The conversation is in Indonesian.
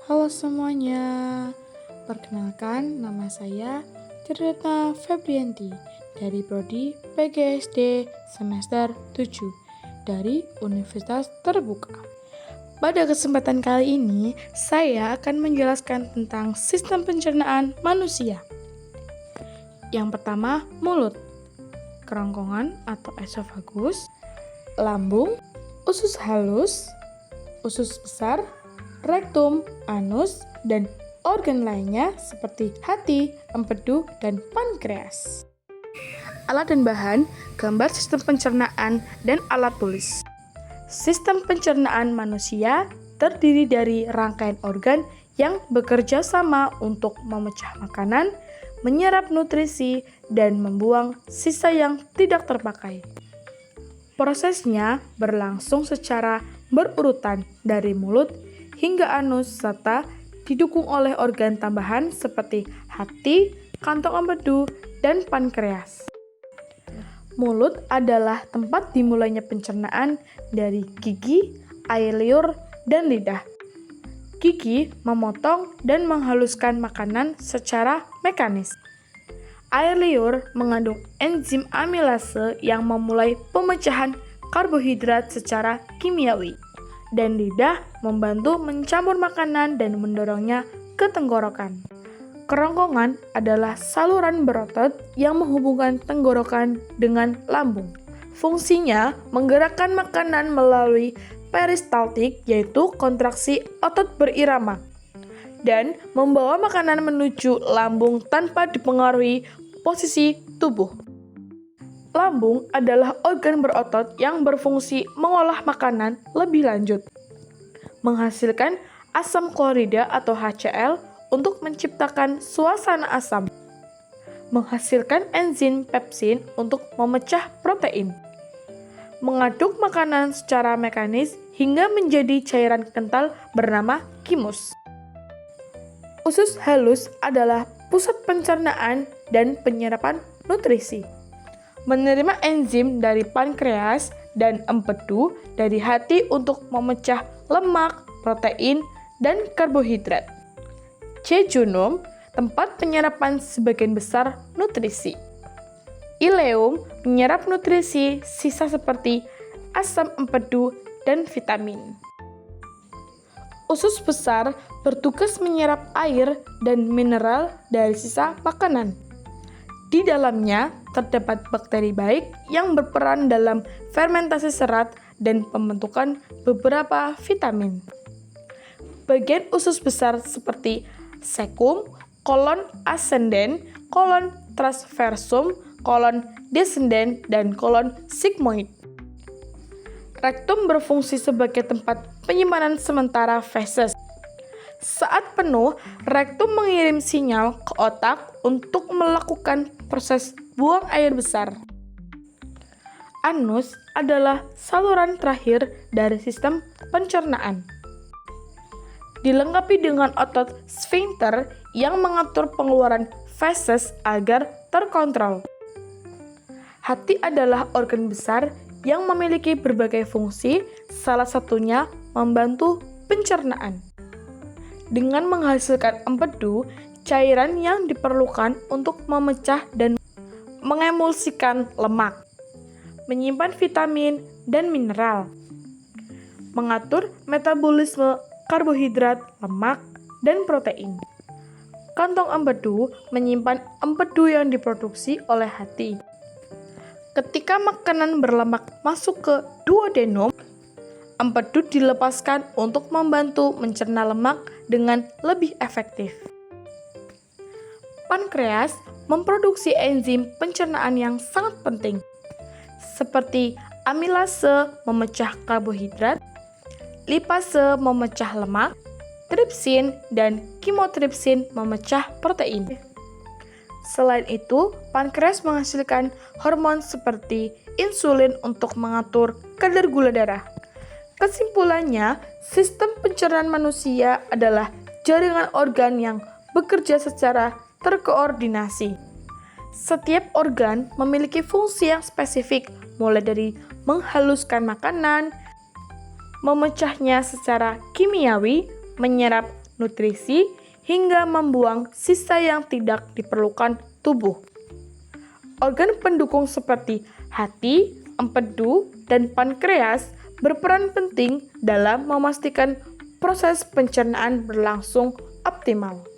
Halo semuanya, perkenalkan nama saya Triretna Febrianti dari Prodi PGSD semester 7 dari Universitas Terbuka. Pada kesempatan kali ini, saya akan menjelaskan tentang sistem pencernaan manusia. Yang pertama, mulut, kerongkongan atau esofagus, lambung, usus halus, usus besar, rektum, anus, dan organ lainnya seperti hati, empedu, dan pankreas. Alat dan bahan, gambar sistem pencernaan dan alat tulis. Sistem pencernaan manusia terdiri dari rangkaian organ yang bekerja sama untuk memecah makanan, menyerap nutrisi, dan membuang sisa yang tidak terpakai. Prosesnya berlangsung secara berurutan dari mulut hingga anus serta didukung oleh organ tambahan seperti hati, kantong empedu, dan pankreas. Mulut adalah tempat dimulainya pencernaan dari gigi, air liur, dan lidah. Gigi memotong dan menghaluskan makanan secara mekanis. Air liur mengandung enzim amilase yang memulai pemecahan karbohidrat secara kimiawi. Dan lidah membantu mencampur makanan dan mendorongnya ke tenggorokan. Kerongkongan adalah saluran berotot yang menghubungkan tenggorokan dengan lambung. Fungsinya menggerakkan makanan melalui peristaltik, yaitu kontraksi otot berirama, dan membawa makanan menuju lambung tanpa dipengaruhi posisi tubuh. Lambung adalah organ berotot yang berfungsi mengolah makanan lebih lanjut, menghasilkan asam klorida atau HCl untuk menciptakan suasana asam, menghasilkan enzim pepsin untuk memecah protein, mengaduk makanan secara mekanis hingga menjadi cairan kental bernama chymus. Usus halus adalah pusat pencernaan dan penyerapan nutrisi, menerima enzim dari pankreas dan empedu dari hati untuk memecah lemak, protein, dan karbohidrat. Jejunum, tempat penyerapan sebagian besar nutrisi. Ileum menyerap nutrisi sisa seperti asam empedu dan vitamin. Usus besar bertugas menyerap air dan mineral dari sisa makanan. Di dalamnya terdapat bakteri baik yang berperan dalam fermentasi serat dan pembentukan beberapa vitamin. Bagian usus besar seperti cecum, kolon ascendens, kolon transversum, kolon descendens, dan kolon sigmoid. Rektum berfungsi sebagai tempat penyimpanan sementara feses. Saat penuh, rektum mengirim sinyal ke otak untuk melakukan proses buang air besar. Anus adalah saluran terakhir dari sistem pencernaan. Dilengkapi dengan otot sphincter yang mengatur pengeluaran feses agar terkontrol. Hati adalah organ besar yang memiliki berbagai fungsi, salah satunya membantu pencernaan. Dengan menghasilkan empedu, cairan yang diperlukan untuk memecah dan mengemulsikan lemak, menyimpan vitamin dan mineral, mengatur metabolisme karbohidrat, lemak, dan protein. Kantong empedu menyimpan empedu yang diproduksi oleh hati. Ketika makanan berlemak masuk ke duodenum, empedu dilepaskan untuk membantu mencerna lemak dengan lebih efektif. Pankreas memproduksi enzim pencernaan yang sangat penting, seperti amilase memecah karbohidrat, lipase memecah lemak, tripsin, dan kimotripsin memecah protein. Selain itu, pankreas menghasilkan hormon seperti insulin untuk mengatur kadar gula darah. Kesimpulannya, sistem pencernaan manusia adalah jaringan organ yang bekerja secara terkoordinasi. Setiap organ memiliki fungsi yang spesifik, mulai dari menghaluskan makanan, memecahnya secara kimiawi, menyerap nutrisi, hingga membuang sisa yang tidak diperlukan tubuh. Organ pendukung seperti hati, empedu, dan pankreas berperan penting dalam memastikan proses pencernaan berlangsung optimal.